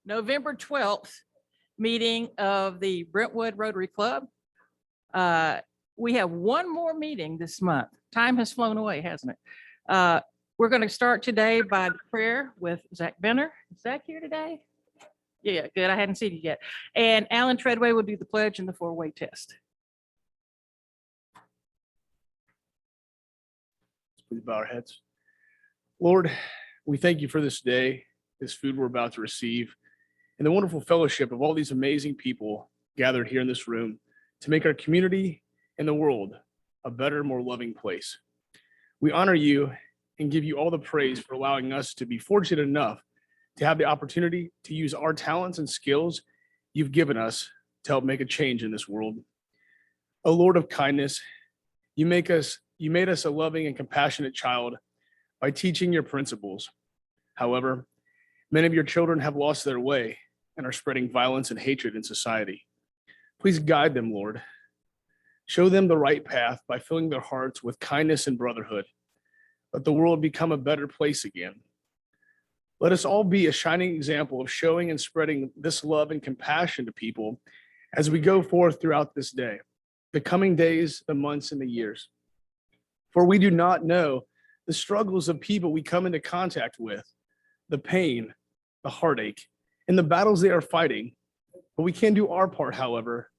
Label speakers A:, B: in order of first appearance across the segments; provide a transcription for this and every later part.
A: November 12th meeting of the Brentwood Rotary Club. We have one more meeting this month. Time has flown away, hasn't it? We're going to start today by the prayer with Zach Benner. Is Zach here today? Yeah, good. I hadn't seen you yet. And Alan Treadway will do the pledge and the four-way test.
B: Please bow our heads. Lord, we thank you for this day, this food we're about to receive, and the wonderful fellowship of all these amazing people gathered here in this room to make our community and the world a better, more loving place. We honor you and give you all the praise for allowing us to be fortunate enough to have the opportunity to use our talents and skills you've given us to help make a change in this world. O Lord of kindness, you made us a loving and compassionate child by teaching your principles. However, many of your children have lost their way and are spreading violence and hatred in society. Please guide them, Lord. Show them the right path by filling their hearts with kindness and brotherhood. Let the world become a better place again. Let us all be a shining example of showing and spreading this love and compassion to people as we go forth throughout this day, the coming days, the months, and the years. For we do not know the struggles of people we come into contact with, the pain, the heartache, and the battles they are fighting. But we can do our part, however,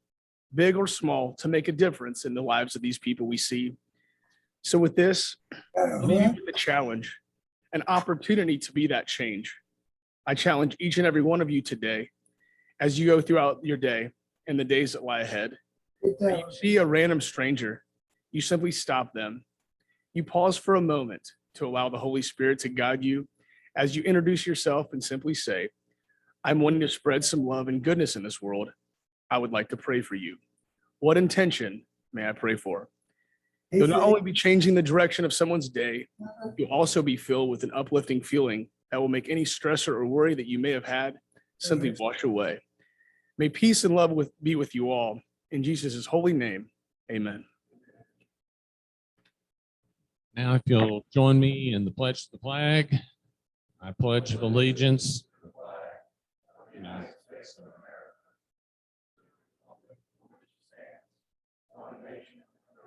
B: big or small, to make a difference in the lives of these people we see. So with this, the challenge, an opportunity to be that change. I challenge each and every one of you today, as you go throughout your day and the days that lie ahead, when you see a random stranger, you simply stop them. You pause for a moment to allow the Holy Spirit to guide you as you introduce yourself and simply say, I'm wanting to spread some love and goodness in this world. I would like to pray for you. What intention may I pray for? You'll not only be changing the direction of someone's day, you'll also be filled with an uplifting feeling that will make any stressor or worry that you may have had simply wash away. May peace and love be with you all. In Jesus' holy name, amen.
C: Now, if you'll join me in the pledge to the flag, I pledge allegiance to the flag of the United States of America, one nation under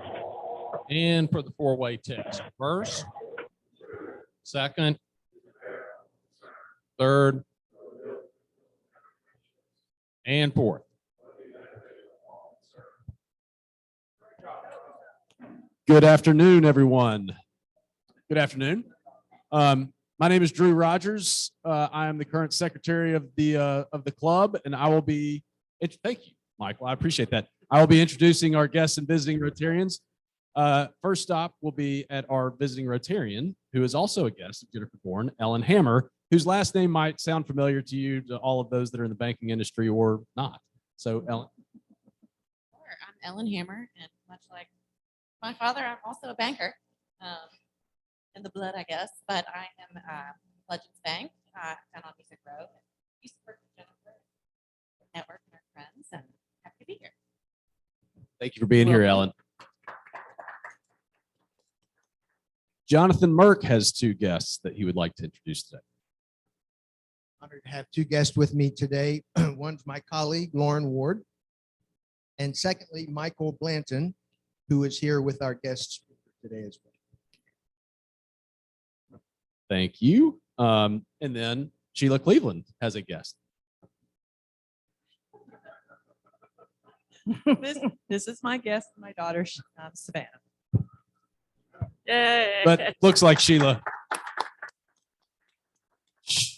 C: God. And for the four-way test, first, second, third, and fourth.
D: Good afternoon, everyone. Good afternoon. My name is Drew Rogers. I am the current secretary of the club, and I will be. Thank you, Michael. I appreciate that. I will be introducing our guests and visiting Rotarians. First stop will be at our visiting Rotarian, who is also a guest of Jennifer Bourne, Ellen Hammer, whose last name might sound familiar to you, to all of those that are in the banking industry or not. So, Ellen.
E: Sure. I'm Ellen Hammer, and much like my father, I'm also a banker, in the blood, I guess, but I am Legends Bank down on Music Road. Used to work with Jennifer, network and our friends, and happy to be here.
D: Thank you for being here, Ellen. Jonathan Merck has two guests that he would like to introduce today.
F: Honored to have two guests with me today. One's my colleague, Lauren Ward, and secondly, Michael Blanton, who is here with our guests today as well.
D: Thank you. And then Sheila Cleveland has a guest.
G: This is my guest, my daughter, Savannah.
A: Yay.
D: But looks like Sheila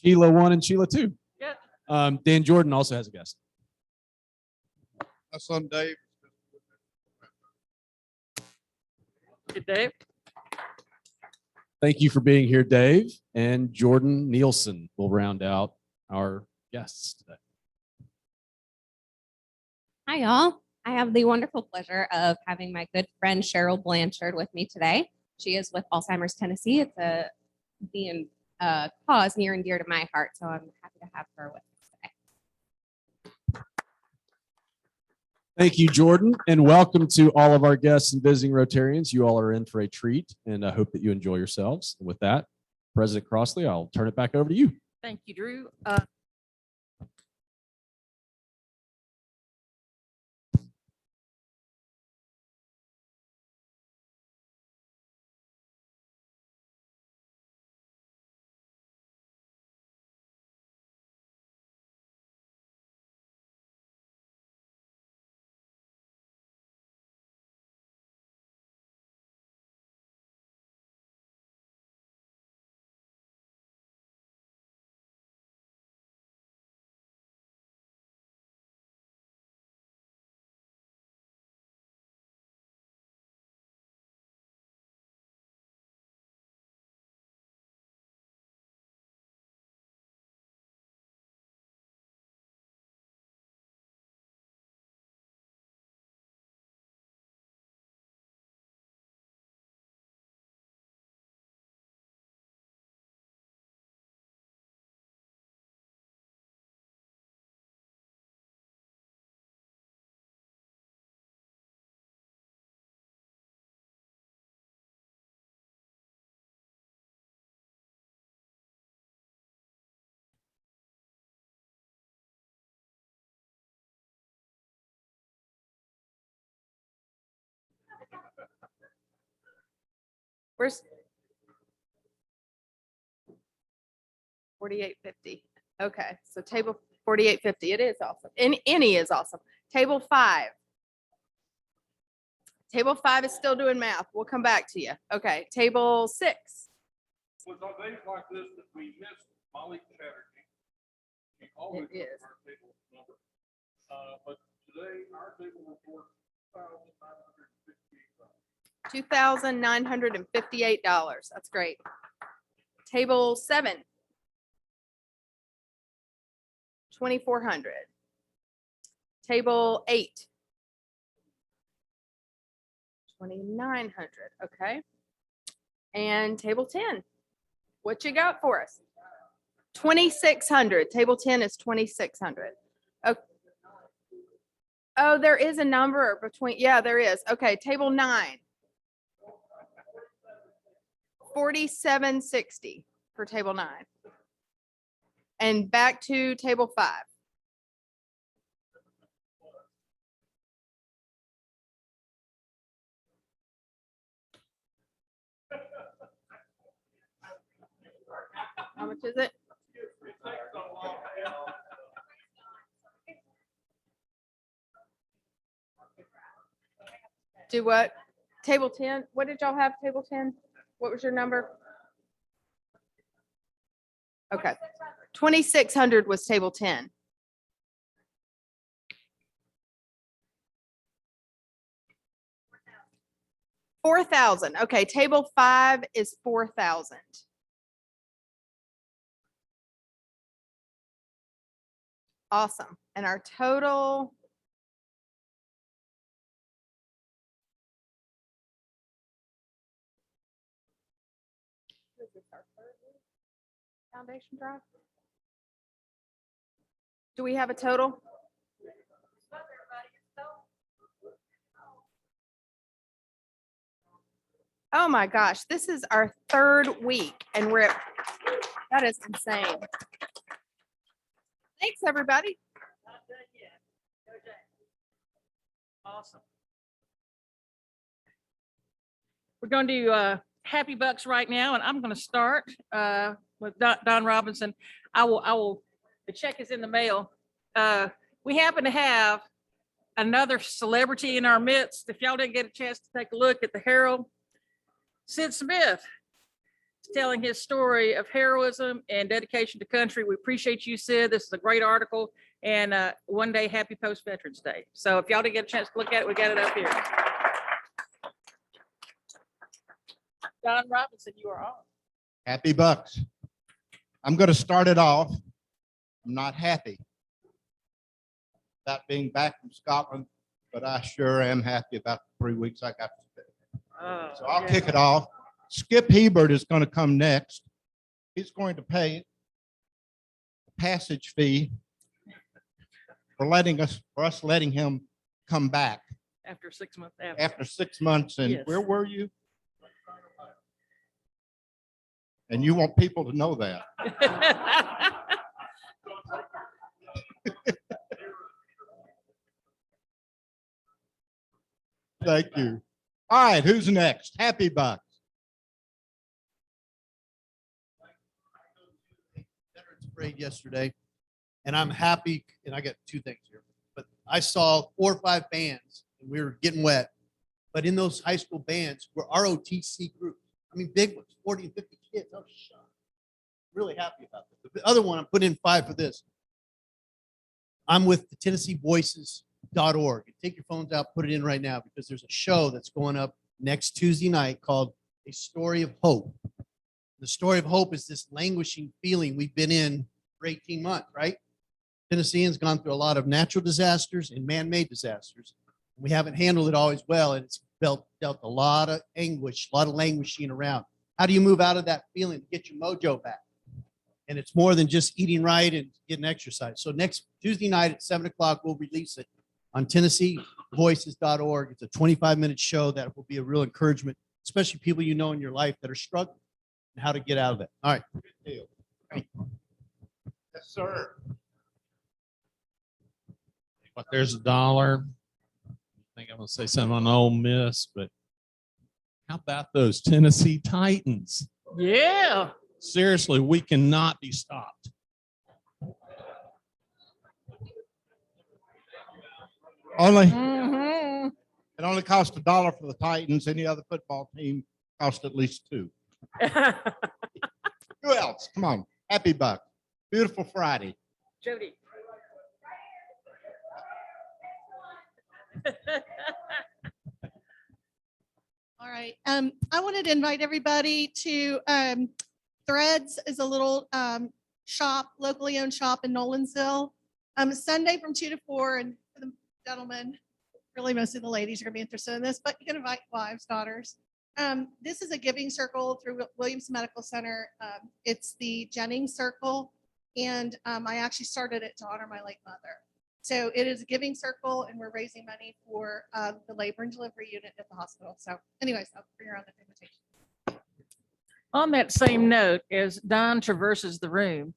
D: 1 and Sheila 2.
A: Yeah.
D: Dan Jordan also has a guest.
H: My son Dave.
A: Good, Dave.
D: Thank you for being here, Dave. And Jordan Nielsen will round out our guests today.
I: Hi, y'all. I have the wonderful pleasure of having my good friend Cheryl Blanchard with me today. She is with Alzheimer's Tennessee. It's a cause near and dear to my heart, so I'm happy to have her with us today.
D: Thank you, Jordan, and welcome to all of our guests and visiting Rotarians. You all are in for a treat, and I hope that you enjoy yourselves. And with that, President Crossley, I'll turn it back over to you.
A: Thank you, Drew. Where's 4850? Okay, so table 4850. It is awesome. Any is awesome. Table 5. Table 5 is still doing math. We'll come back to you. Okay, table 6.
H: Was on days like this that we missed Molly Chatterjee. She always
A: It is.
H: was our table number. But today, our table report,
A: $2,958. That's great. Table 7. 2,400. Table 8. 2,900. Okay. And table 10. What you got for us? 2,600. Table 10 is 2,600. Okay. Oh, there is a number between, yeah, there is. Okay, table 9. 4760 for table 9. And back to table 5. How much is it? Do what? Table 10? What did y'all have, table 10? What was your number? Okay. 2,600 was table 10. $4,000. Okay, table 5 is 4,000. Awesome. And our total. Is this our third week? Foundation drive? Do we have a total? Oh my gosh, this is our third week and we're at, that is insane. Thanks, everybody. Awesome. We're going to do Happy Bucks right now, and I'm going to start with Don Robinson. The check is in the mail. We happen to have another celebrity in our midst. If y'all didn't get a chance to take a look at the Herald, Sid Smith is telling his story of heroism and dedication to country. We appreciate you, Sid. This is a great article. And one day, happy post-Veterans Day. So if y'all didn't get a chance to look at it, we got it up here. Don Robinson, you are on.
J: Happy Bucks. I'm going to start it off. I'm not happy about being back from Scotland, but I sure am happy about the 3 weeks I got to spend. So I'll kick it off. Skip Hebert is going to come next. He's going to pay a passage fee for us letting him come back
A: After 6 months.
J: after 6 months. And
A: Yes.
J: where were you? And you want people to know that. Thank you. All right, who's next? Happy Bucks.
K: Veterans Parade yesterday, and I'm happy, and I got two things here, but I saw 4 or 5 bands, and we were getting wet, but in those high school bands were ROTC groups. I mean, big ones, 40 and 50 kids. I was shocked. Really happy about this. The other one, I'm putting in 5 for this. I'm with the TennesseeVoices.org. Take your phones out, put it in right now, because there's a show that's going up next Tuesday night called A Story of Hope. The story of hope is this languishing feeling we've been in for 18 months, right? Tennesseans gone through a lot of natural disasters and man-made disasters. We haven't handled it always well, and it's dealt a lot of anguish, a lot of languishing around. How do you move out of that feeling to get your mojo back? And it's more than just eating right and getting exercise. So next Tuesday night at 7 o'clock, we'll release it on TennesseeVoices.org. It's a 25-minute show that will be a real encouragement, especially people you know in your life that are struggling and how to get out of it. All right.
J: Good deal. Thank you. Yes, sir.
C: But there's $1. I think I'm gonna say something on Ole Miss, but how about those Tennessee Titans?
A: Yeah.
C: Seriously, we cannot be stopped.
J: Only,
A: Mhm.
J: it only costs $1 for the Titans. Any other football team costs at least 2. Who else? Come on. Happy Buck. Beautiful Friday.
A: Jody.
L: All right. I wanted to invite everybody to Threads is a little shop, locally owned shop in Nolansville. Sunday from 2 to 4, and for the gentlemen, really most of the ladies are gonna be interested in this, but you can invite wives, daughters. This is a giving circle through Williams Medical Center. It's the Jennings Circle, and I actually started it to honor my late mother. So it is a giving circle, and we're raising money for the labor and delivery unit at the hospital. So anyways, I'll bring around the invitation.
A: On that same note, as Don traverses the room,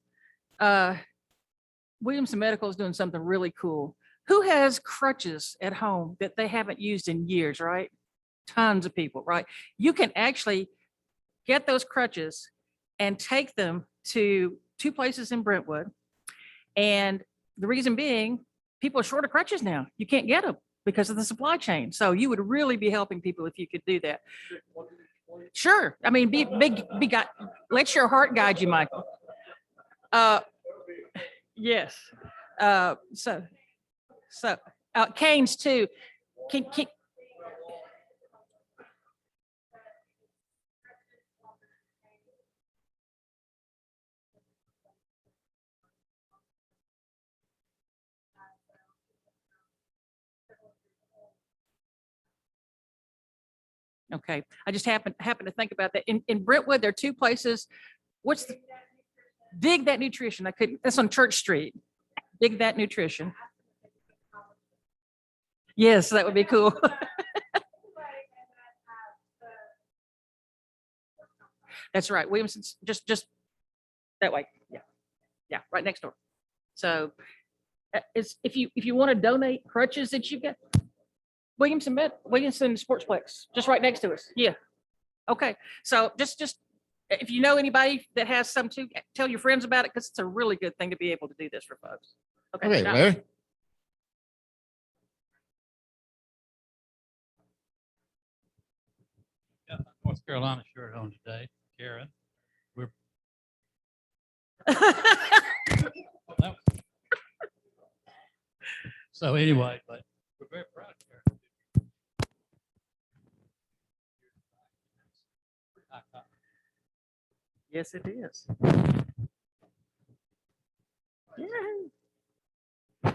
A: Williamson Medical is doing something really cool. Who has crutches at home that they haven't used in years, right? Tons of people, right? You can actually get those crutches and take them to 2 places in Brentwood. And the reason being, people are short of crutches now. You can't get them because of the supply chain. So you would really be helping people if you could do that. Sure. I mean, be guy. Let your heart guide you, Michael. Yes. So Canes too. Can Okay, I just happen to think about that. In Brentwood, there are 2 places. What's the Dig That Nutrition? That's on Church Street. Dig That Nutrition. Yes, that would be cool. That's right. Williamson's just that way. Yeah, right next door. So it's if you want to donate crutches that you've got, Williamson Sportsplex, just right next to us. Yeah. Okay. So just if you know anybody that has some too, tell your friends about it, because it's a really good thing to be able to do this for folks.
J: Okay,
A: Don.
J: Larry.
M: Got my North Carolina shirt on today, Karen. So anyway, but we're very proud of Karen.
A: Yes, it is. Yeah.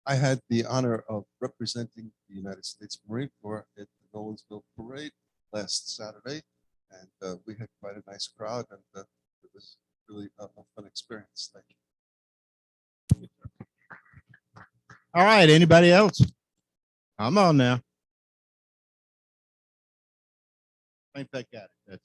N: I had the honor of representing the United States Marine Corps at the Nolansville Parade last Saturday, and we had quite a nice crowd, and it was really a fun experience. Thank you.
J: All right, anybody else? Come on now. I think they got it.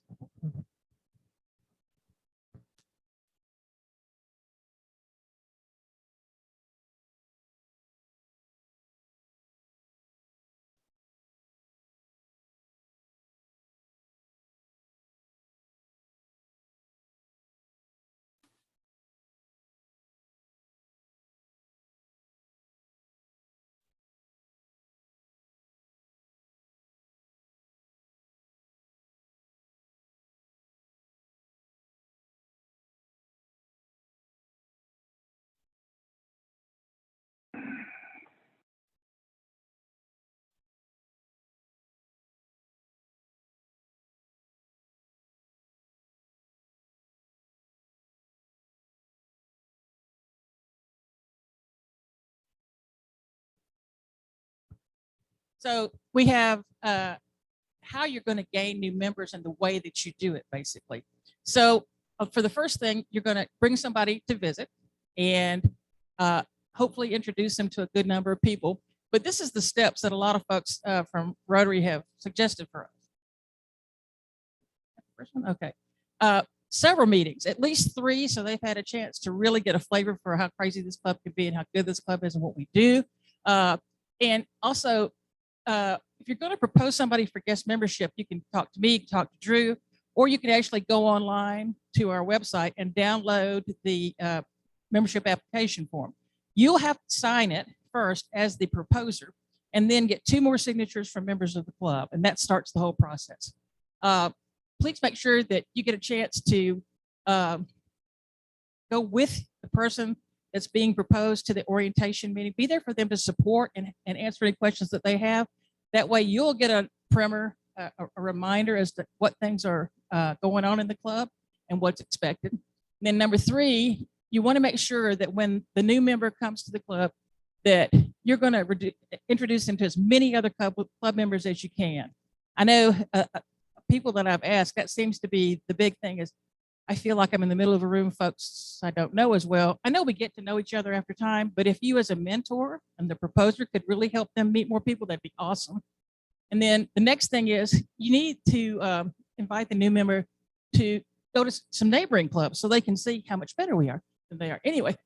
A: So we have how you're going to gain new members and the way that you do it, basically. So for the first thing, you're going to bring somebody to visit and hopefully introduce them to a good number of people. But this is the steps that a lot of folks from Rotary have suggested for us. First one, okay. Several meetings, at least 3, so they've had a chance to really get a flavor for how crazy this club could be and how good this club is and what we do. And also, if you're going to propose somebody for guest membership, you can talk to me, you can talk to Drew, or you can actually go online to our website and download the membership application form. You'll have to sign it first as the proposer and then get 2 more signatures from members of the club, and that starts the whole process. Please make sure that you get a chance to go with the person that's being proposed to the orientation meeting. Be there for them to support and answer any questions that they have. That way you'll get a primer, a reminder as to what things are going on in the club and what's expected. And then number 3, you want to make sure that when the new member comes to the club, that you're going to introduce them to as many other club members as you can. I know people that I've asked, that seems to be the big thing is I feel like I'm in the middle of a room, folks I don't know as well. I know we get to know each other after time, but if you as a mentor and the proposer could really help them meet more people, that'd be awesome. And then the next thing is you need to invite the new member to go to some neighboring clubs so they can see how much better we are than they are. Anyway,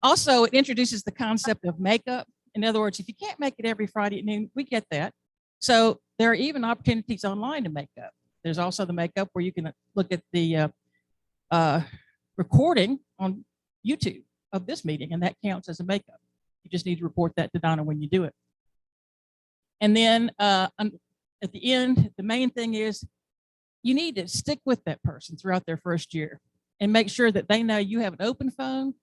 A: also it introduces the concept of makeup. In other words, if you can't make it every Friday at noon, we get that. So there are even opportunities online to make up. There's also the makeup where you can look at the recording on YouTube of this meeting, and that counts as a makeup. You just need to report that to Donna when you do it. And then at the end, the main thing is you need to stick with that person throughout their first year and make sure that they know you have an open phone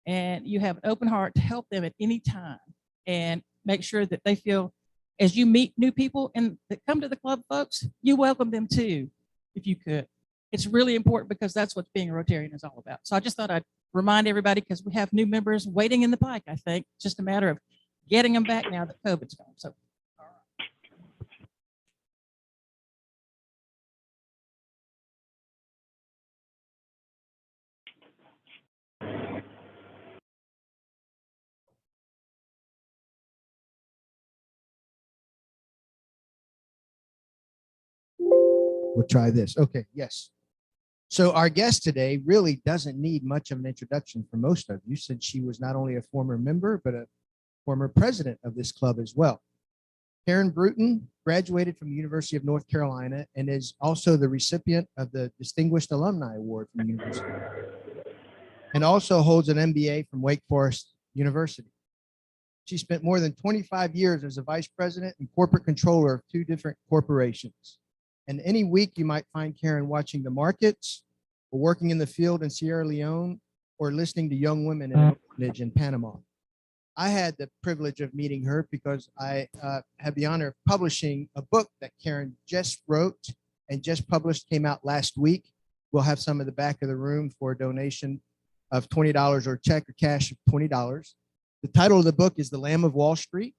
A: and you have an open heart to help them at any time, and make sure that they feel as you meet new people and that come to the club, folks, you welcome them too, if you could. It's really important because that's what being a Rotarian is all about. So I just thought I'd remind everybody because we have new members waiting in the pike, I think. It's just a matter of getting them back now that COVID's gone. So.
F: We'll try this. Okay, yes. So our guest today really doesn't need much of an introduction for most of you, since she was not only a former member, but a former president of this club as well. Karen Bruton graduated from the University of North Carolina and is also the recipient of the Distinguished Alumni Award from the university, and also holds an MBA from Wake Forest University. She spent more than 25 years as a vice president and corporate controller of 2 different corporations. And any week you might find Karen watching the markets, or working in the field in Sierra Leone, or listening to young women in an orphanage in Panama. I had the privilege of meeting her because I had the honor of publishing a book that Karen just wrote and just published, came out last week. We'll have some in the back of the room for a donation of $20 or check or cash of $20. The title of the book is The Lamb of Wall Street: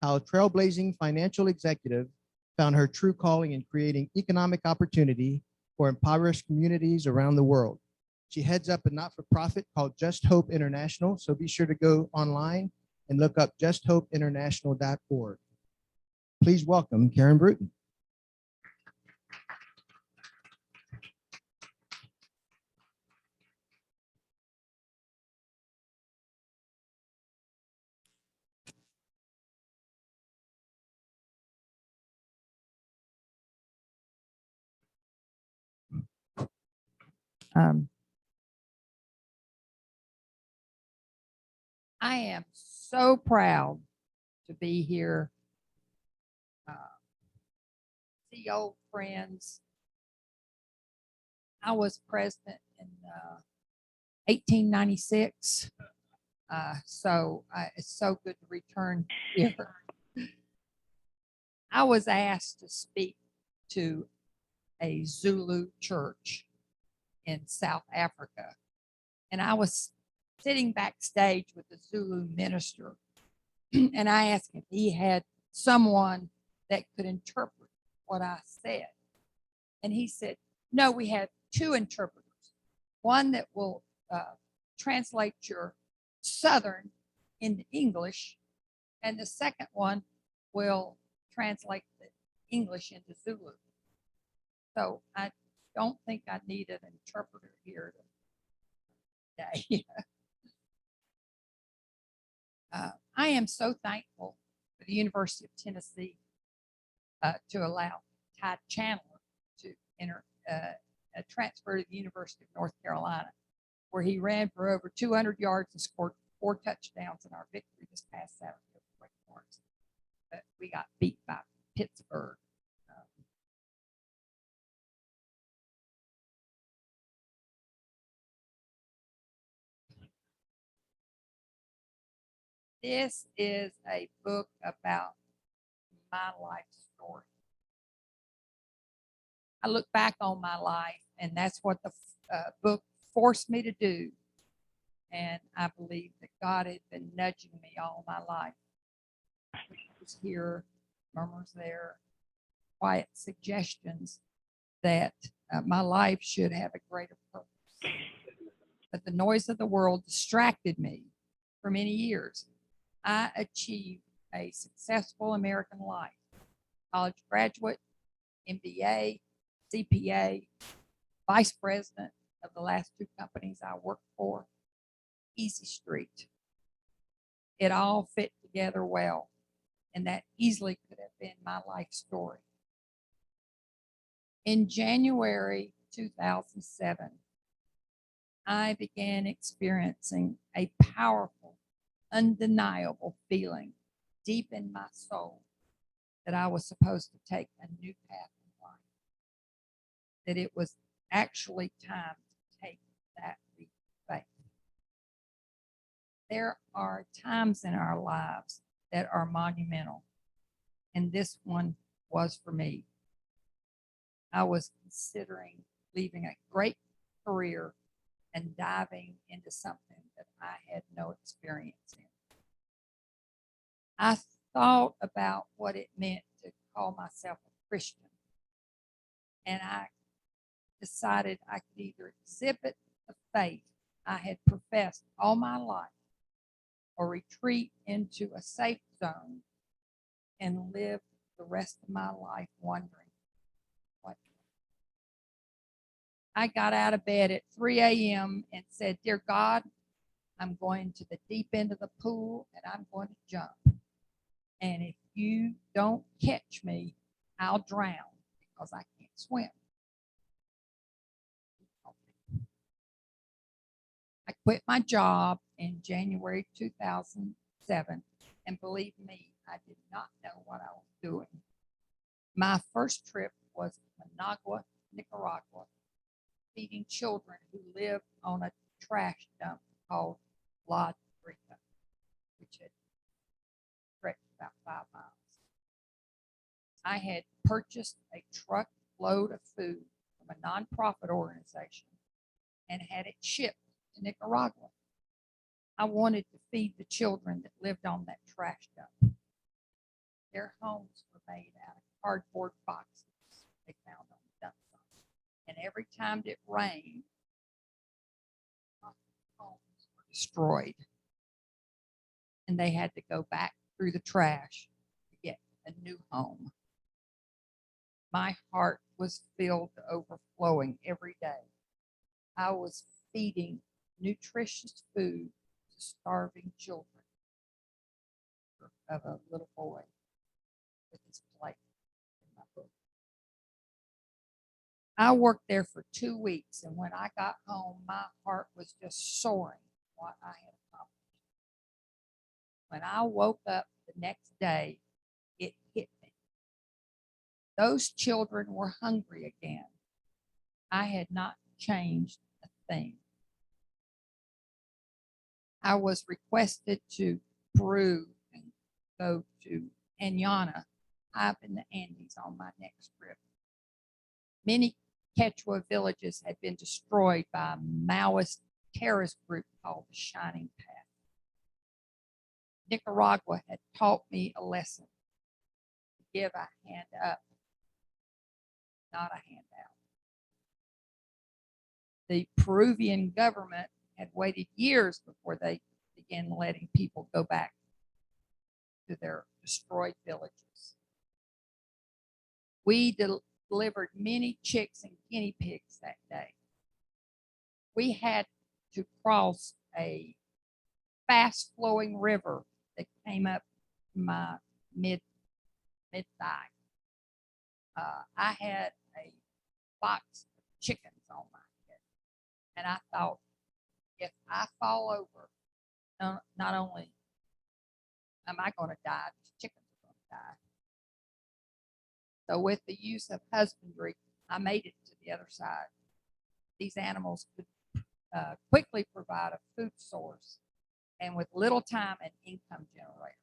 F: How a Trailblazing Financial Executive Found Her True Calling in Creating Economic Opportunity for Impoverished Communities Around the World. She heads up a not-for-profit called Just Hope International, so be sure to go online and look up justhopeinternational.org. Please welcome Karen Bruton.
O: I am so proud to be here, see old friends. I was president in 1896, so it's so good to return here. I was asked to speak to a Zulu church in South Africa, and I was sitting backstage with the Zulu minister And I asked him if he had someone that could interpret what I said. And he said, no, we have two interpreters. One that will translate your Southern into English, and the second one will translate the English into Zulu. So I don't think I need an interpreter here today. I am so thankful for the University of Tennessee to allow Ty Chandler to transfer to the University of North Carolina, where he ran for over 200 yards and scored 4 touchdowns in our victory this past Saturday. But we got beat by Pittsburgh. This is a book about my life story. I look back on my life, and that's what the book forced me to do. And I believe that God had been nudging me all my life. Whispers here, murmurs there, quiet suggestions that my life should have a greater purpose. But the noise of the world distracted me for many years. I achieved a successful American life, college graduate, MBA, CPA, vice president of the last 2 companies I worked for, easy street. It all fit together well, and that easily could have been my life story. In January 2007, I began experiencing a powerful, undeniable feeling deep in my soul that I was supposed to take a new path in life, that it was actually time to take that leap of faith. There are times in our lives that are monumental, and this one was for me. I was considering leaving a great career and diving into something that I had no experience in. I thought about what it meant to call myself a Christian, and I decided I could either exhibit the faith I had professed all my life or retreat into a safe zone and live the rest of my life wondering what. I got out of bed at 3 a.m. and said, "Dear God, I'm going to the deep end of the pool and I'm going to jump. And if you don't catch me, I'll drown because I can't swim." I quit my job in January 2007, and believe me, I did not know what I was doing. My first trip was Managua, Nicaragua, feeding children who live on a trash dump called La Rica, which had stretched about 5 miles. I had purchased a truckload of food from a nonprofit organization and had it shipped to Nicaragua. I wanted to feed the children that lived on that trash dump. Their homes were made out of cardboard boxes they found on the dump site. And every time it rained, homes were destroyed. And they had to go back through the trash to get a new home. My heart was filled to overflowing every day. I was feeding nutritious food to starving children of a little boy with his plate in my book. I worked there for 2 weeks, and when I got home, my heart was just soaring what I had accomplished. When I woke up the next day, it hit me. Those children were hungry again. I had not changed a thing. I was requested to Peru and go to Anyana, up in the Andes on my next trip. Many Quechua villages had been destroyed by a Maoist terrorist group called the Shining Path. Nicaragua had taught me a lesson. Give a hand up, not a handout. The Peruvian government had waited years before they began letting people go back to their destroyed villages. We delivered many chicks and guinea pigs that day. We had to cross a fast flowing river that came up my mid thigh. I had a box of chickens on my head, and I thought, if I fall over, not only am I going to die, these chickens are going to die. So with the use of husbandry, I made it to the other side. These animals could quickly provide a food source, and with little time, an income generator.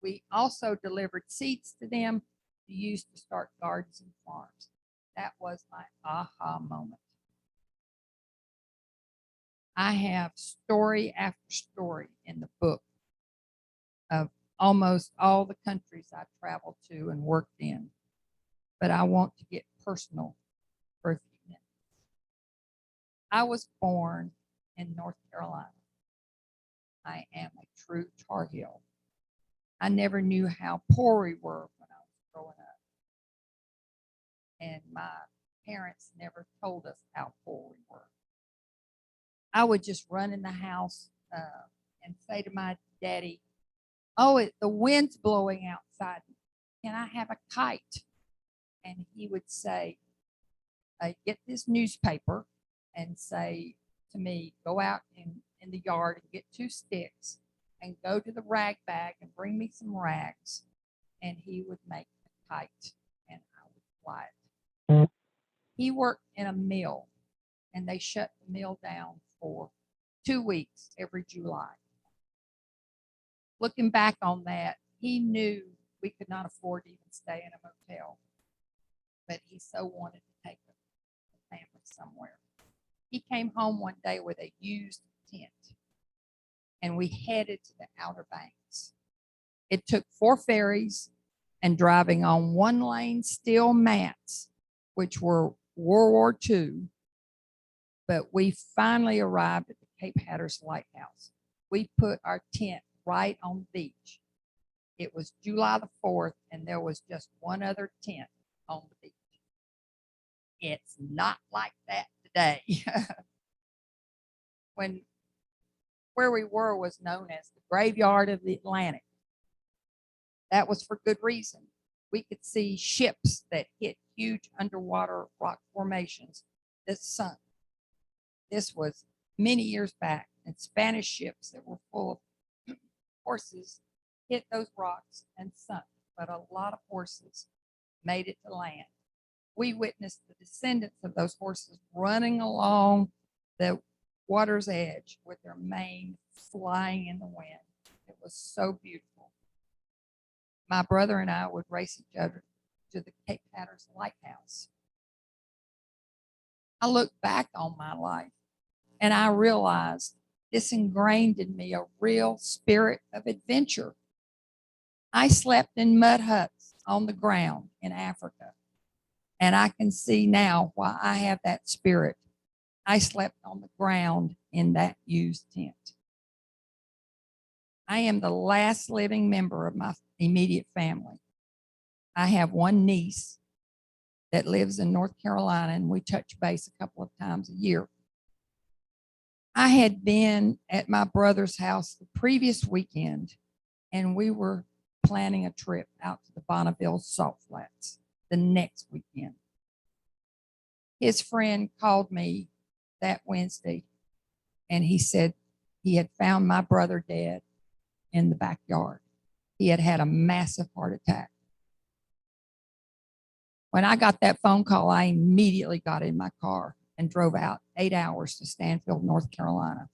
O: We also delivered seeds to them to use to start gardens and farms. That was my aha moment. I have story after story in the book of almost all the countries I traveled to and worked in, but I want to get personal for a few minutes. I was born in North Carolina. I am a true Tar Heel. I never knew how poor we were when I was growing up. And my parents never told us how poor we were. I would just run in the house and say to my daddy, oh, the wind's blowing outside. Can I have a kite? And he would say, get this newspaper and say to me, go out in the yard and get 2 sticks and go to the rag bag and bring me some rags. And he would make a kite and I would fly it. He worked in a mill and they shut the mill down for 2 weeks every July. Looking back on that, he knew we could not afford to even stay in a motel, but he so wanted to take the family somewhere. He came home one day with a used tent, and we headed to the Outer Banks. It took 4 ferries and driving on 1-lane steel mats, which were World War II, but we finally arrived at the Cape Hatteras Lighthouse. We put our tent right on the beach. It was July the 4th, and there was just one other tent on the beach. It's not like that today. Where we were was known as the graveyard of the Atlantic. That was for good reason. We could see ships that hit huge underwater rock formations that sunk. This was many years back, and Spanish ships that were full of horses hit those rocks and sunk, but a lot of horses made it to land. We witnessed the descendants of those horses running along the water's edge with their mane flying in the wind. It was so beautiful. My brother and I would race each other to the Cape Hatteras Lighthouse. I look back on my life and I realized this ingrained in me a real spirit of adventure. I slept in mud huts on the ground in Africa, and I can see now why I have that spirit. I slept on the ground in that used tent. I am the last living member of my immediate family. I have one niece that lives in North Carolina, and we touch base a couple of times a year. I had been at my brother's house the previous weekend, and we were planning a trip out to the Bonneville Salt Flats the next weekend. His friend called me that Wednesday, and he said he had found my brother dead in the backyard. He had had a massive heart attack. When I got that phone call, I immediately got in my car and drove out 8 hours to Stanfield, North Carolina,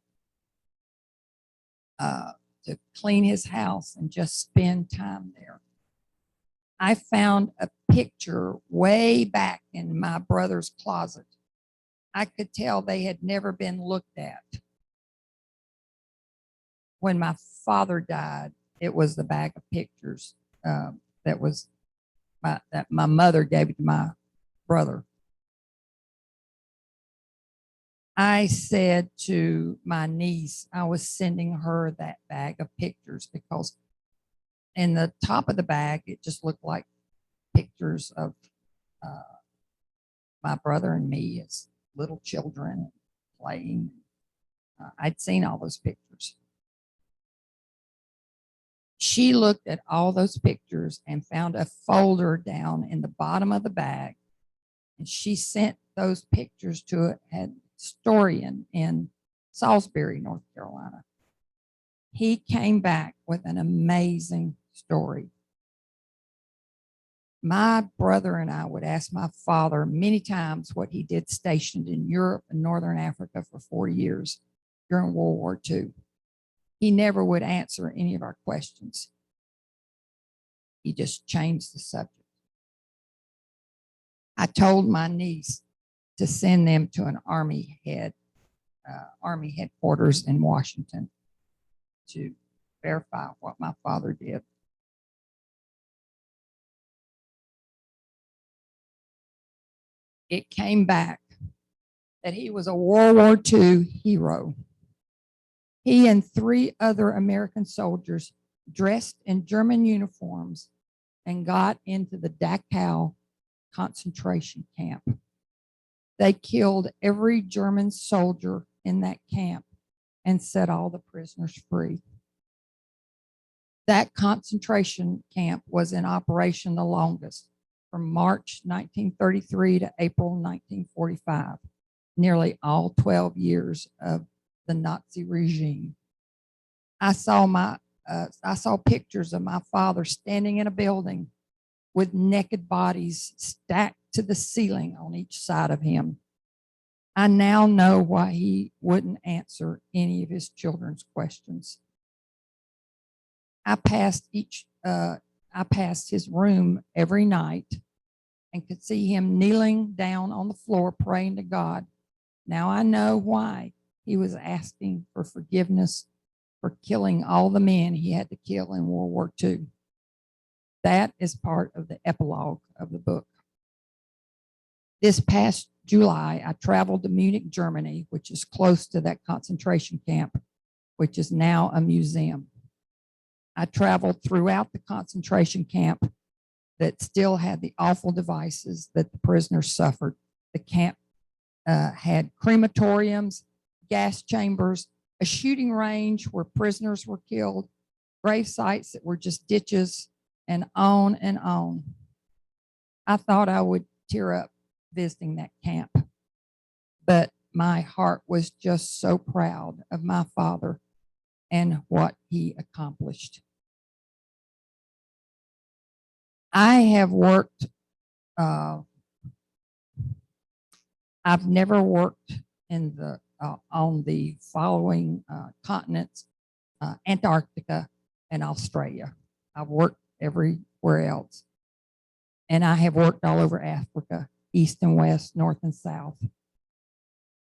O: to clean his house and just spend time there. I found a picture way back in my brother's closet. I could tell they had never been looked at. when my father died, it was the bag of pictures that was that my mother gave to my brother. I said to my niece, I was sending her that bag of pictures because in the top of the bag, it just looked like pictures of my brother and me as little children playing. I'd seen all those pictures. She looked at all those pictures and found a folder down in the bottom of the bag. And she sent those pictures to a historian in Salisbury, North Carolina. He came back with an amazing story. My brother and I would ask my father many times what he did stationed in Europe and Northern Africa for 40 years during World War II. He never would answer any of our questions. He just changed the subject. I told my niece to send them to an Army headquarters in Washington to verify what my father did. It came back that he was a World War II hero. He and 3 other American soldiers dressed in German uniforms and got into the Dachau concentration camp. They killed every German soldier in that camp and set all the prisoners free. That concentration camp was in operation the longest, from March 1933 to April 1945, nearly all 12 years of the Nazi regime. I saw pictures of my father standing in a building with naked bodies stacked to the ceiling on each side of him. I now know why he wouldn't answer any of his children's questions. I passed his room every night and could see him kneeling down on the floor praying to God. Now I know why he was asking for forgiveness for killing all the men he had to kill in World War II. That is part of the epilogue of the book. This past July, I traveled to Munich, Germany, which is close to that concentration camp, which is now a museum. I traveled throughout the concentration camp that still had the awful devices that the prisoners suffered. The camp had crematoriums, gas chambers, a shooting range where prisoners were killed, grave sites that were just ditches, and on and on. I thought I would tear up visiting that camp, but my heart was just so proud of my father and what he accomplished. I have worked, I've never worked in the on the following continents, Antarctica and Australia. I've worked everywhere else. And I have worked all over Africa, east and west, north and south.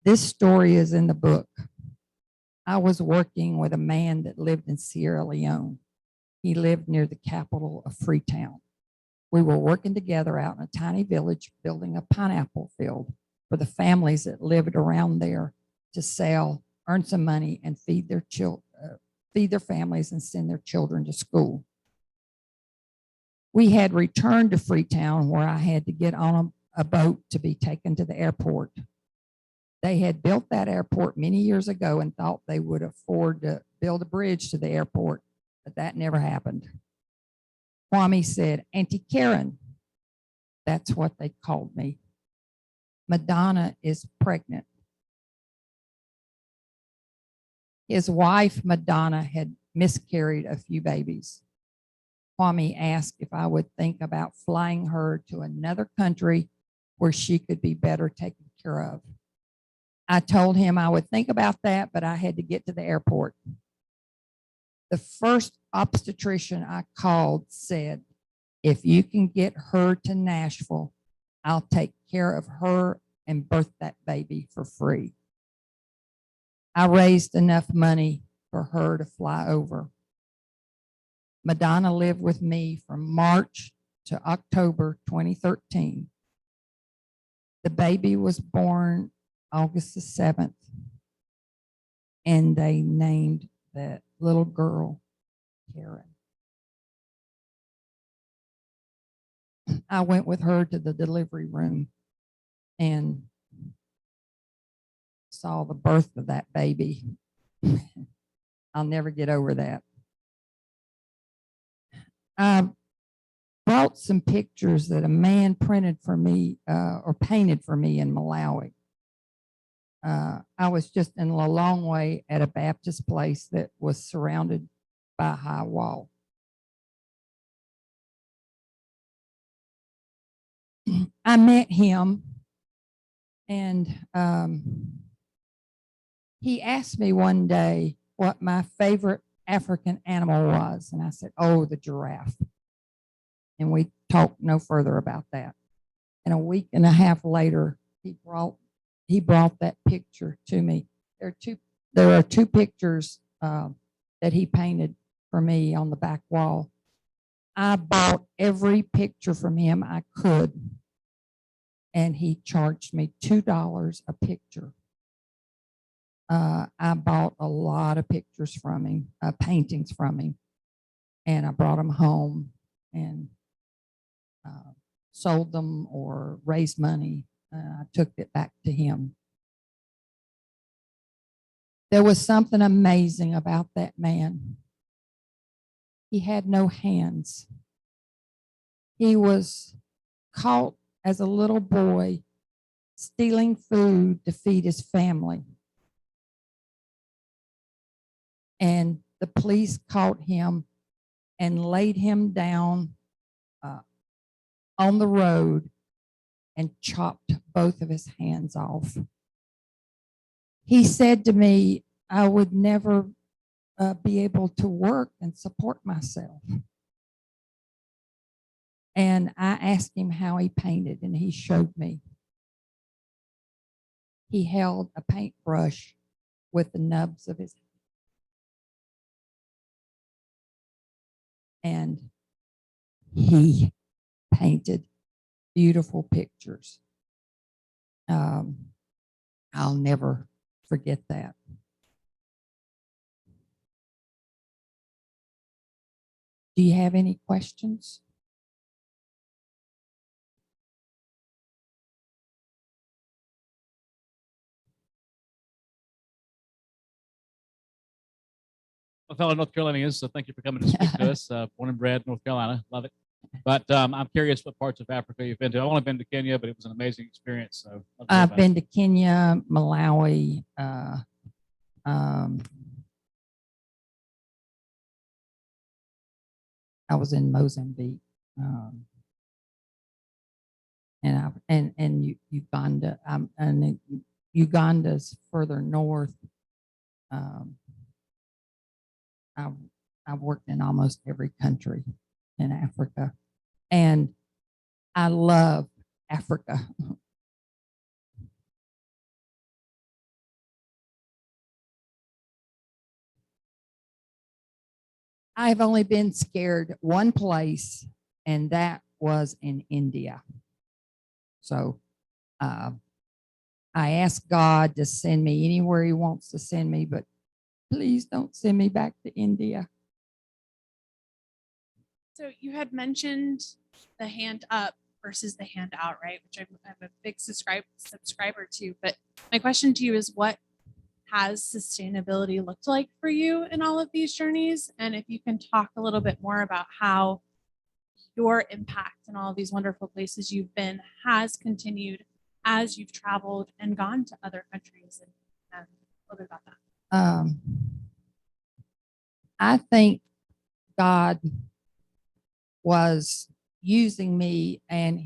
O: This story is in the book. I was working with a man that lived in Sierra Leone. He lived near the capital of Freetown. We were working together out in a tiny village building a pineapple field for the families that lived around there to sell, earn some money, and feed their families and send their children to school. We had returned to Freetown where I had to get on a boat to be taken to the airport. They had built that airport many years ago and thought they would afford to build a bridge to the airport, but that never happened. Kwame said, "Auntie Karen," that's what they called me. "Madonna is pregnant." His wife, Madonna, had miscarried a few babies. Kwame asked if I would think about flying her to another country where she could be better taken care of. I told him I would think about that, but I had to get to the airport. The first obstetrician I called said, "If you can get her to Nashville, I'll take care of her and birth that baby for free." I raised enough money for her to fly over. Madonna lived with me from March to October 2013. The baby was born August the 7th, and they named that little girl Karen. I went with her to the delivery room and saw the birth of that baby. I'll never get over that. I brought some pictures that a man printed for me or painted for me in Malawi. I was just in Lilongwe at a Baptist place that was surrounded by a high wall. I met him, and he asked me one day what my favorite African animal was, and I said, "Oh, the giraffe." And we talked no further about that. And a week and a half later, he brought that picture to me. There are two pictures that he painted for me on the back wall. I bought every picture from him I could, and he charged me $2 a picture. I bought a lot of pictures from him, paintings from him, and I brought them home and sold them or raised money. I took it back to him. There was something amazing about that man. He had no hands. He was caught as a little boy stealing food to feed his family. And the police caught him and laid him down on the road and chopped both of his hands off. He said to me, I would never be able to work and support myself. And I asked him how he painted, and he showed me. He held a paintbrush with the nubs of his hand, and he painted beautiful pictures. I'll never forget that. Do you have any questions?
M: A fellow North Carolinians, so thank you for coming to speak to us. Born and bred North Carolina, love it. But I'm curious what parts of Africa you've been to. I've only been to Kenya, but it was an amazing experience. So
O: I've been to Kenya, Malawi, I was in Mozambique, and Uganda. And Uganda's further north. I've worked in almost every country in Africa, and I love Africa. I've only been scared one place, and that was in India. So I asked God to send me anywhere he wants to send me, but please don't send me back to India.
P: So you had mentioned the hand up versus the hand out, right? Which I'm a big subscriber to. But my question to you is, what has sustainability looked like for you in all of these journeys? And if you can talk a little bit more about how your impact in all of these wonderful places you've been has continued as you've traveled and gone to other countries, and a little bit about that.
O: I think God was using me, and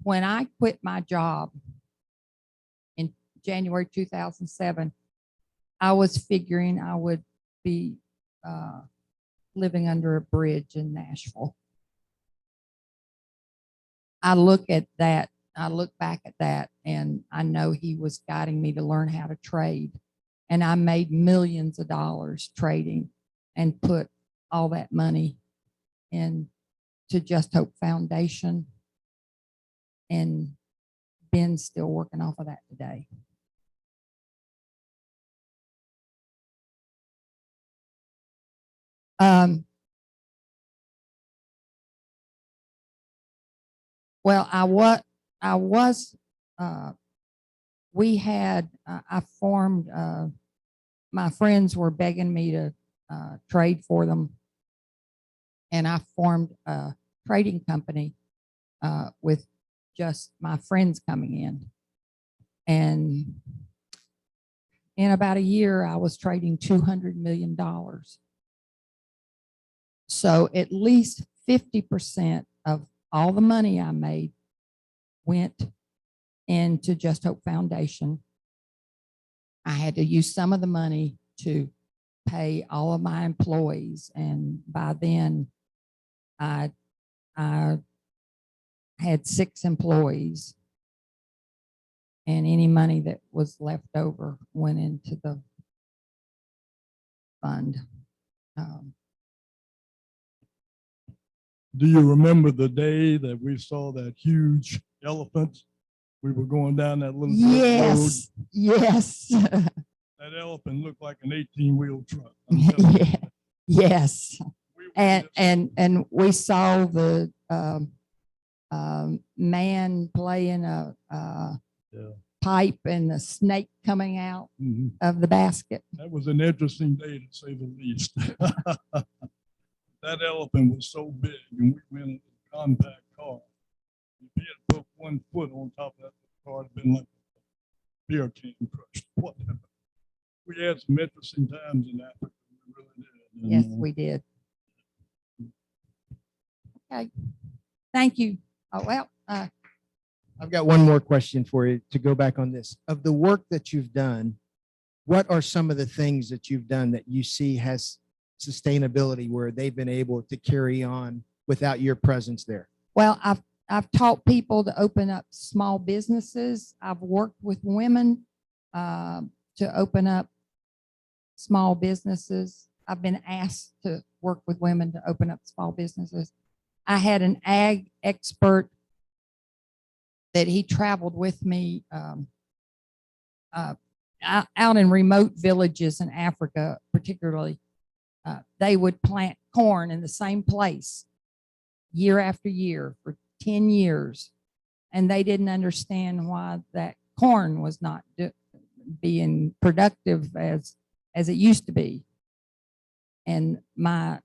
O: when I quit my job in January 2007, I was figuring I would be living under a bridge in Nashville. I look back at that, and I know he was guiding me to learn how to trade. And I made millions of dollars trading and put all that money in to Just Hope Foundation. And Ben's still working off of that today. Well, we had, I formed, my friends were begging me to trade for them. And I formed a trading company with just my friends coming in. And in about a year, I was trading $200 million. So at least 50% of all the money I made went into Just Hope Foundation. I had to use some of the money to pay all of my employees. And by then I had 6 employees, and any money that was left over went into the fund.
H: Do you remember the day that we saw that huge elephant? We were going down that little dirt road.
O: Yes.
H: That elephant looked like an 18-wheel truck. I'm telling you.
O: Yes. And we saw the man playing a pipe and the snake coming out of the basket.
H: That was an interesting day, to say the least. That elephant was so big, and we went in a compact car. If he had put 1 foot on top of that car, it'd been like a beer can crushed. Whatever. We had some interesting times in Africa. We really did. And,
O: Yes, we did. Okay. Thank you. Oh, well,
F: I've got one more question for you to go back on this. Of the work that you've done, what are some of the things that you've done that you see has sustainability where they've been able to carry on without your presence there?
O: well, I've taught people to open up small businesses. I've worked with women to open up small businesses. I've been asked to work with women to open up small businesses. I had an ag expert that he traveled with me out in remote villages in Africa, particularly. They would plant corn in the same place year after year for 10 years. And they didn't understand why that corn was not being productive as it used to be. And my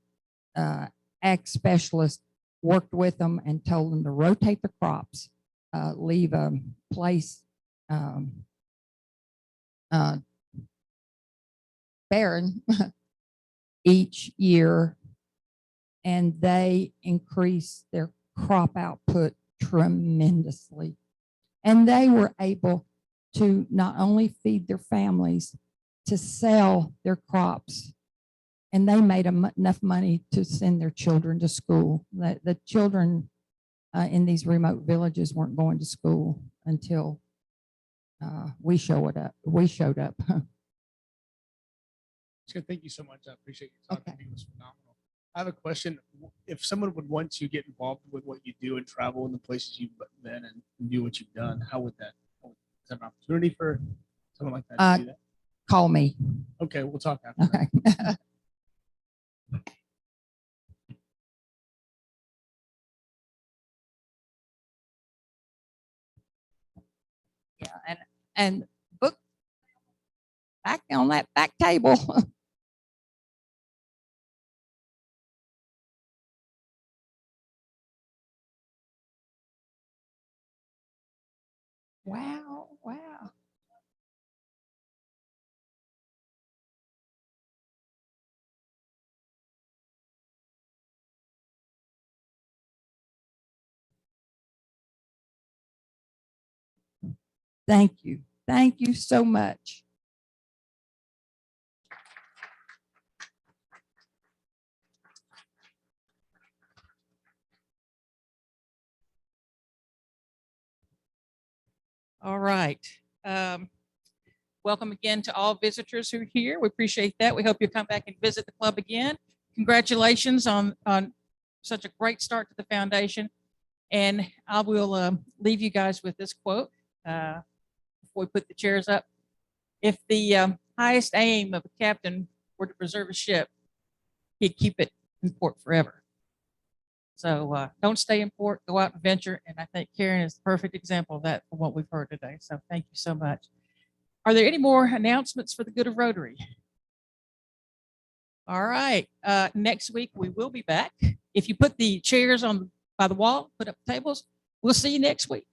O: ag specialist worked with them and told them to rotate the crops, leave a place barren each year, and they increased their crop output tremendously. And they were able to not only feed their families, to sell their crops. And they made enough money to send their children to school. The children in these remote villages weren't going to school until we showed up.
B: Sure, thank you so much. I appreciate you talking to me. It was phenomenal. I have a question. If someone would want to get involved with what you do and travel in the places you've been and do what you've done, how would that? Is that an opportunity for someone like that to do that?
O: Call me.
B: Okay, we'll talk after.
O: Okay. Yeah, and book back on that back table. Wow, wow. Thank you. Thank you so much.
A: All right. Welcome again to all visitors who are here. We appreciate that. We hope you'll come back and visit the club again. Congratulations on such a great start to the foundation. And I will leave you guys with this quote before we put the chairs up. If the highest aim of a captain were to preserve a ship, he'd keep it in port forever. So don't stay in port, go out and venture. And I think Karen is the perfect example of that from what we've heard today. So thank you so much. Are there any more announcements for the good of Rotary? All right. Next week, we will be back. If you put the chairs on by the wall, put up tables, we'll see you next week.